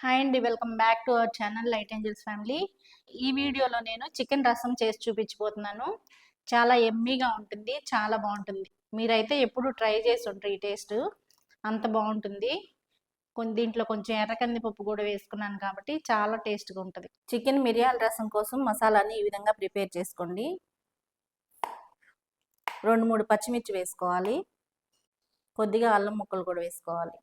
Hi అండి, welcome back to our channel light angels family. ఈ వీడియోలో నేను చికెన్ రసం చేసి చూపించబోతున్నాను. చాలా ఎమ్మీగా ఉంటుంది, చాలా బాగుంటుంది. మీరైతే ఎప్పుడు ట్రై చేసి ఉంటారు. ఈ టేస్ట్ అంత బాగుంటుంది. దీంట్లో కొంచెం ఎర్రకంది పప్పు కూడా వేసుకున్నాను కాబట్టి చాలా టేస్ట్గా ఉంటుంది. చికెన్ మిరియాల రసం కోసం మసాలాని ఈ విధంగా ప్రిపేర్ చేసుకోండి. 2-3 పచ్చిమిర్చి వేసుకోవాలి. కొద్దిగా అల్లం ముక్కలు కూడా వేసుకోవాలి.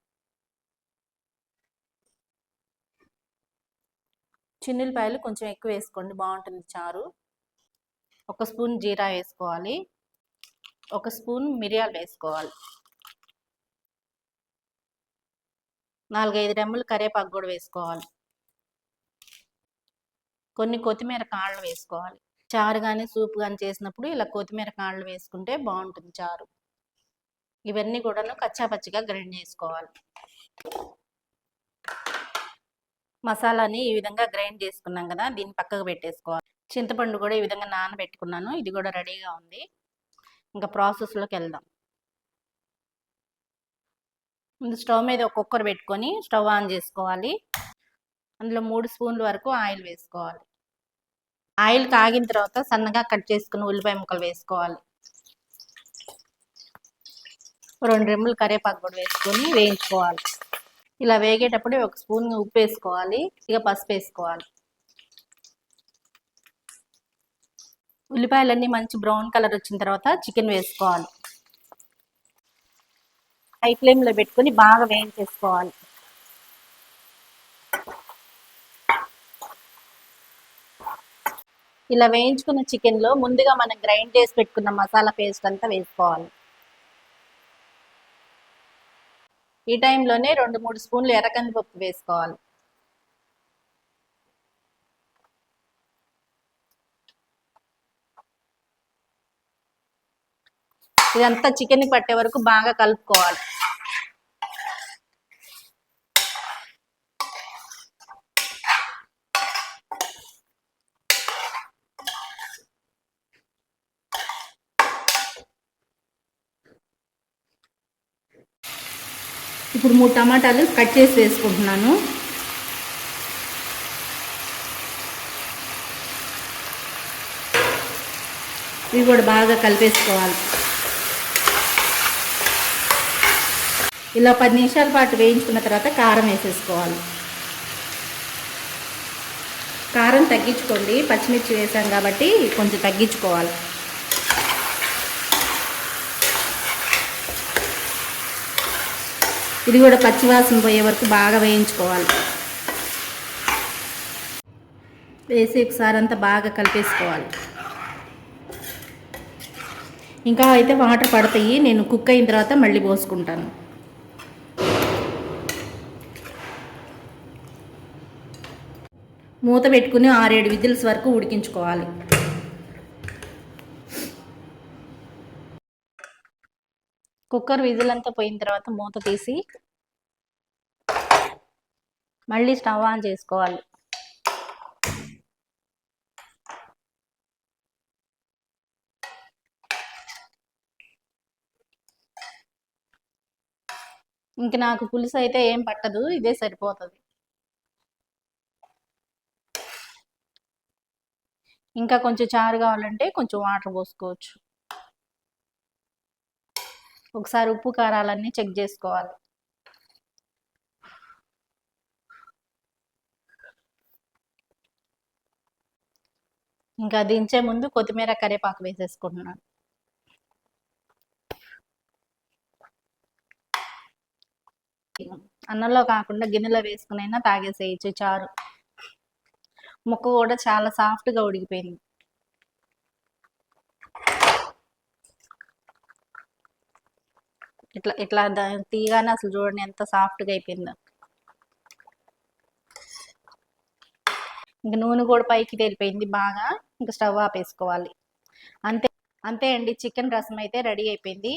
చిన్నులపాయలు కొంచెం ఎక్కువ వేసుకోండి, బాగుంటుంది చారు. 1 స్పూన్ జీరా వేసుకోవాలి. 1 స్పూన్ మిరియాలు వేసుకోవాలి. 4-5 రెమ్మలు కరివేపాకు కూడా వేసుకోవాలి. కొన్ని కొత్తిమీర కాళ్ళు వేసుకోవాలి. చారు కానీ సూప్ కానీ చేసినప్పుడు ఇలా కొత్తిమీర కాళ్ళు వేసుకుంటే బాగుంటుంది చారు. ఇవన్నీ కూడాను కచ్చాపచ్చిగా గ్రైండ్ చేసుకోవాలి. మసాలాని ఈ విధంగా గ్రైండ్ చేసుకున్నాం కదా, దీన్ని పక్కకు పెట్టేసుకోవాలి. చింతపండు కూడా ఈ విధంగా నానబెట్టుకున్నాను, ఇది కూడా రెడీగా ఉంది. ఇంకా ప్రాసెస్లోకి వెళ్దాం. ముందు స్టవ్ మీద ఒక కుక్కర్ పెట్టుకొని స్టవ్ ఆన్ చేసుకోవాలి. అందులో 3 స్పూన్ల వరకు ఆయిల్ వేసుకోవాలి. ఆయిల్ కాగిన తర్వాత సన్నగా కట్ చేసుకుని ఉల్లిపాయ ముక్కలు వేసుకోవాలి. 2 రెమ్మలు కరివేపాకు కూడా వేసుకొని వేయించుకోవాలి. ఇలా వేగేటప్పుడు 1 స్పూన్ ఉప్పు వేసుకోవాలి. ఇక పసుపు వేసుకోవాలి. ఉల్లిపాయలన్నీ మంచి బ్రౌన్ కలర్ వచ్చిన తర్వాత చికెన్ వేసుకోవాలి. హై ఫ్లేమ్లో పెట్టుకొని బాగా వేయించేసుకోవాలి. ఇలా వేయించుకున్న చికెన్లో ముందుగా మనం గ్రైండ్ చేసి పెట్టుకున్న మసాలా పేస్ట్ అంతా వేసుకోవాలి. ఈ టైంలోనే 2-3 స్పూన్లు ఎర్రకందిపప్పు వేసుకోవాలి. ఇదంతా చికెన్కి పట్టే వరకు బాగా కలుపుకోవాలి. ఇప్పుడు 3 టమాటాలు కట్ చేసి వేసుకుంటున్నాను. ఇవి కూడా బాగా కలిపేసుకోవాలి. ఇలా 10 నిమిషాల పాటు వేయించుకున్న తర్వాత కారం వేసేసుకోవాలి. కారం తగ్గించుకోండి, పచ్చిమిర్చి వేసాం కాబట్టి కొంచెం తగ్గించుకోవాలి. ఇది కూడా పచ్చివాసన పోయే వరకు బాగా వేయించుకోవాలి. వేసి ఒకసారి అంతా బాగా కలిపేసుకోవాలి. ఇంకా అయితే వాటర్ పడతాయి, నేను కుక్ అయిన తర్వాత మళ్ళీ పోసుకుంటాను. మూత పెట్టుకుని 6-7 విజిల్స్ వరకు ఉడికించుకోవాలి. కుక్కర్ విజిల్ అంతా పోయిన తర్వాత మూత తీసి మళ్ళీ స్టవ్ ఆన్ చేసుకోవాలి. ఇంక నాకు పులుసు అయితే ఏం పట్టదు, ఇదే సరిపోతుంది. ఇంకా కొంచెం చారు కావాలంటే కొంచెం వాటర్ పోసుకోవచ్చు. ఒకసారి ఉప్పు కారాలన్నీ చెక్ చేసుకోవాలి. ఇంకా దించే ముందు కొత్తిమీర కరివేపాకు వేసేసుకుంటున్నాను. అన్నంలో కాకుండా గిన్నెలో వేసుకునైనా తాగేసేయచ్చు చారు. ముక్క కూడా చాలా సాఫ్ట్గా ఉడికిపోయింది. ఇట్లా ఇట్లా తీయగానే అసలు చూడండి ఎంత సాఫ్ట్గా అయిపోయిందో. ఇంక నూనె కూడా పైకి తేలిపోయింది బాగా. ఇంకా స్టవ్ ఆపేసుకోవాలి. అంతే అంతే అండి, చికెన్ రసం అయితే రెడీ అయిపోయింది.